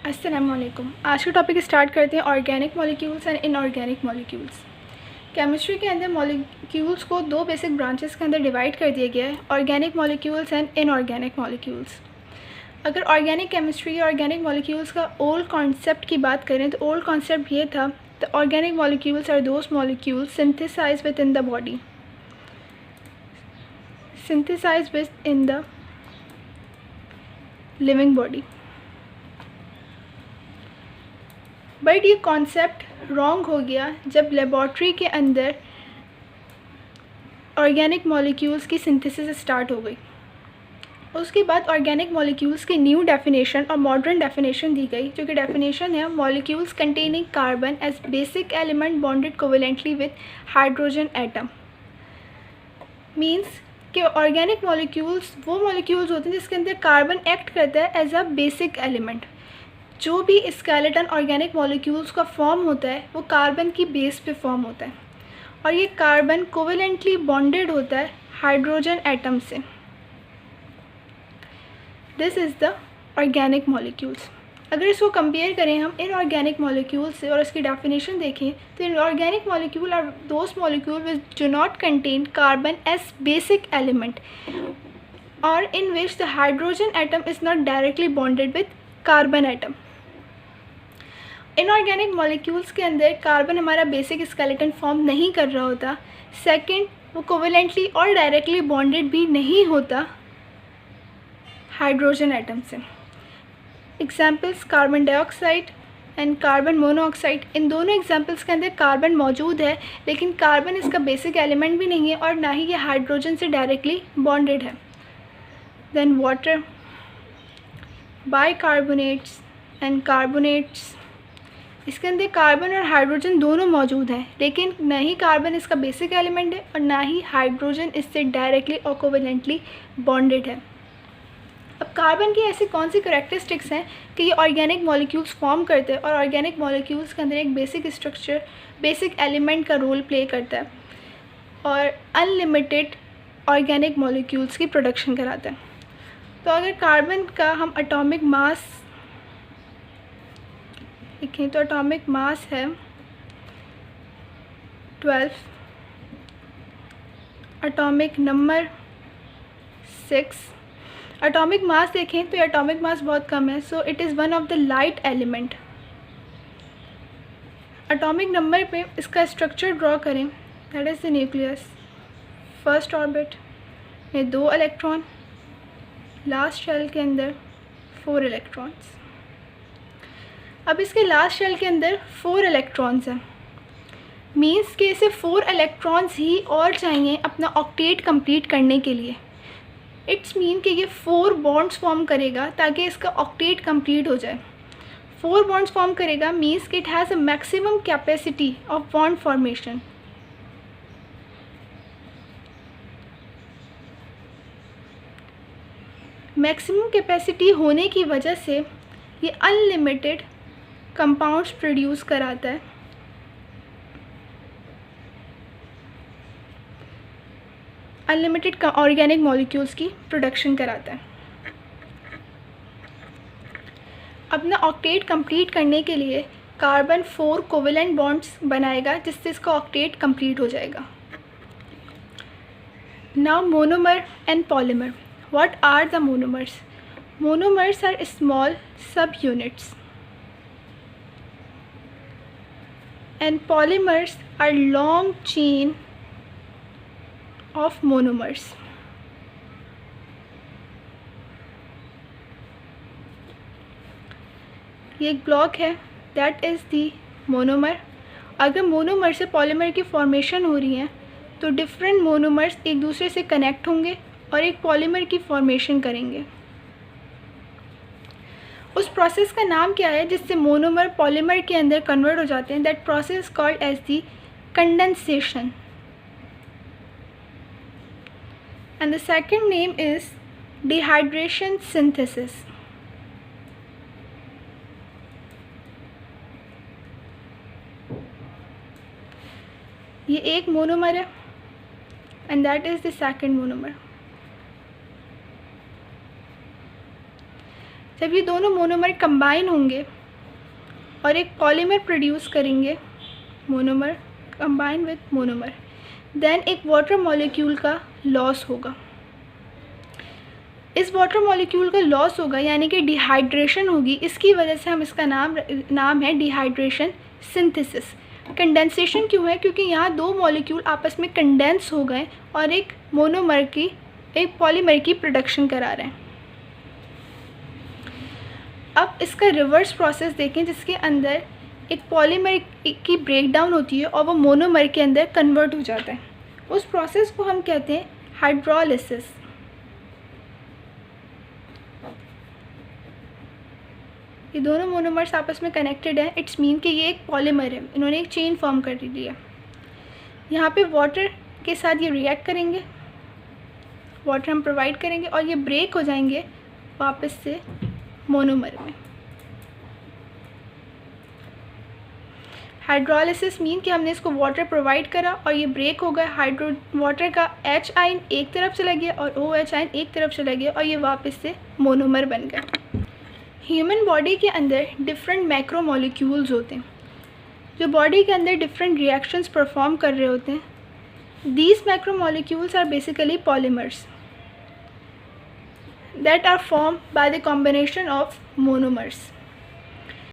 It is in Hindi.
अस्सलामुअलैकुम। आज का टॉपिक स्टार्ट करते हैं organic molecules and inorganic molecules. Chemistry के अंदर मॉलिक्यूल्स को दो बेसिक ब्रांचेस के अंदर डिवाइड कर दिया गया है, organic molecules and inorganic molecules. अगर ऑर्गेनिक केमिस्ट्री या ऑर्गेनिक मॉलिक्यूल्स का ओल्ड कॉन्सेप्ट की बात करें तो ओल्ड कॉन्सेप्ट ये था, the organic molecules are those molecules synthesize within the body, synthesize within the living body. But ये कॉन्सेप्ट रॉन्ग हो गया जब लेबॉर्ट्री के अंदर ऑर्गेनिक मॉलिक्यूल्स की सिंथेसिस स्टार्ट हो गई। उसके बाद ऑर्गेनिक मॉलिक्यूल्स की न्यू डेफिनेशन और मॉडर्न डेफिनेशन दी गई, जो कि डेफिनेशन है molecules containing carbon as basic element bonded covalently with hydrogen atom. Means कि ऑर्गेनिक मॉलिक्यूल्स वो मॉलिक्यूल्स होते हैं जिसके अंदर कार्बन एक्ट करता है एज अ बेसिक एलिमेंट। जो भी स्केलेटन ऑर्गेनिक मॉलिक्यूल्स का फॉर्म होता है वो कार्बन की बेस पे फॉर्म होता है, और ये कार्बन कोवेलेंटली बॉन्डेड होता है हाइड्रोजन एटम से। This is the organic molecules. अगर इसको कंपेयर करें हम इनऑर्गेनिक मॉलिक्यूल्स से और इसकी डेफिनेशन देखें तो inorganic molecule are those molecule which do not contain carbon as basic element और in which the hydrogen atom is not directly bonded with carbon atom. Inorganic molecules के अंदर कार्बन हमारा बेसिक स्केलेटन फॉर्म नहीं कर रहा होता। सेकंड, वो कोवेलेंटली और डायरेक्टली बॉन्डेड भी नहीं होता हाइड्रोजन एटम से। Examples carbon dioxide and carbon monoxide, इन दोनों एग्जाम्पल्स के अंदर कार्बन मौजूद है, लेकिन कार्बन इसका बेसिक एलिमेंट भी नहीं है और ना ही ये हाइड्रोजन से डायरेक्टली बॉन्डेड है। Then water, bicarbonates and carbonates, इसके अंदर कार्बन और हाइड्रोजन दोनों मौजूद हैं, लेकिन न ही कार्बन इसका बेसिक एलिमेंट है और ना ही हाइड्रोजन इससे डायरेक्टली और कोवेलेंटली बॉन्डेड है। अब कार्बन की ऐसी कौन सी करेक्टरिस्टिक्स हैं कि ये ऑर्गेनिक मॉलिक्यूल्स फॉर्म करते हैं और ऑर्गेनिक मॉलिक्यूल्स के अंदर एक बेसिक स्ट्रक्चर, बेसिक एलिमेंट का रोल प्ले करता है और अनलिमिटेड ऑर्गेनिक मॉलिक्यूल्स की प्रोडक्शन कराता है। तो अगर कार्बन का हम एटॉमिक मास देखें तो एटॉमिक मास है 12, एटॉमिक नंबर 6। एटॉमिक मास देखें तो एटॉमिक मास बहुत कम है, so it is one of the light element. Atomic number पे इसका स्ट्रक्चर ड्रॉ करें, that is the nucleus. First orbit में 2 इलेक्ट्रॉन, लास्ट शेल के अंदर 4 इलेक्ट्रॉन्स। अब इसके लास्ट शेल के अंदर 4 इलेक्ट्रॉन्स हैं, मीन्स कि इसे 4 इलेक्ट्रॉन्स ही और चाहिए अपना ऑक्टेट कंप्लीट करने के लिए। इट्स मीन कि ये 4 बॉन्ड्स फॉर्म करेगा ताकि इसका ऑक्टेट कंप्लीट हो जाए। 4 बॉन्ड्स फॉर्म करेगा मीन्स कि it has a maximum capacity of bond formation. Maximum capacity होने की वजह से ये अनलिमिटेड कंपाउंड्स प्रोड्यूस कराता है। अनलिमिटेड ऑर्गेनिक मॉलिक्यूल्स की प्रोडक्शन कराता है। अपना ऑक्टेट कंप्लीट करने के लिए कार्बन 4 कोवेलेंट बॉन्ड्स बनाएगा जिससे इसका ऑक्टेट कंप्लीट हो जाएगा। Now monomer and polymer. What are the monomers? Monomers are small sub units and polymers are long chain of monomers. ये एक ब्लॉक है, दैट इज़ दी मोनोमर। अगर मोनोमर से पॉलीमर की फॉर्मेशन हो रही है तो डिफरेंट मोनोमर्स एक दूसरे से कनेक्ट होंगे और एक पॉलीमर की फॉर्मेशन करेंगे। उस प्रोसेस का नाम क्या है जिससे मोनोमर पॉलीमर के अंदर कन्वर्ट हो जाते हैं? That process called as the condensation, and the second name is dehydration synthesis. ये एक मोनोमर है and that is the second monomer. जब ये दोनों मोनोमर कंबाइन होंगे और एक पॉलीमर प्रोड्यूस करेंगे, monomer combine with monomer, then एक वाटर मॉलिक्यूल का लॉस होगा। इस वाटर मॉलिक्यूल का लॉस होगा यानी कि डिहाइड्रेशन होगी। इसकी वजह से हम इसका नाम है डिहाइड्रेशन सिंथेसिस। कंडेंसेशन क्यों है? क्योंकि यहाँ दो मॉलिक्यूल आपस में कंडेंस हो गए और एक पॉलीमर की प्रोडक्शन करा रहे हैं। अब इसका रिवर्स प्रोसेस देखें, जिसके अंदर एक पॉलीमर की ब्रेकडाउन होती है और वो मोनोमर के अंदर कन्वर्ट हो जाता है। उस प्रोसेस को हम कहते हैं हाइड्रोलिसिस। ये दोनों मोनोमर्स आपस में कनेक्टेड हैं, इट्स मीन कि ये एक पॉलीमर है, इन्होंने एक चेन फॉर्म कर ली है। यहाँ पे वाटर के साथ ये रिएक्ट करेंगे, वाटर हम प्रोवाइड करेंगे और ये ब्रेक हो जाएंगे वापस से मोनोमर में। हाइड्रोलिसिस मीन कि हमने इसको वाटर प्रोवाइड करा और ये ब्रेक हो गया। वाटर का H आयन एक तरफ चला गया और OH आयन एक तरफ चला गया और ये वापस से मोनोमर बन गया। ह्यूमन बॉडी के अंदर डिफरेंट मैक्रो मॉलिक्यूल्स होते हैं जो बॉडी के अंदर डिफरेंट रिएक्शंस परफॉर्म कर रहे होते हैं। These macro molecules are basically polymers that are formed by the combination of monomers.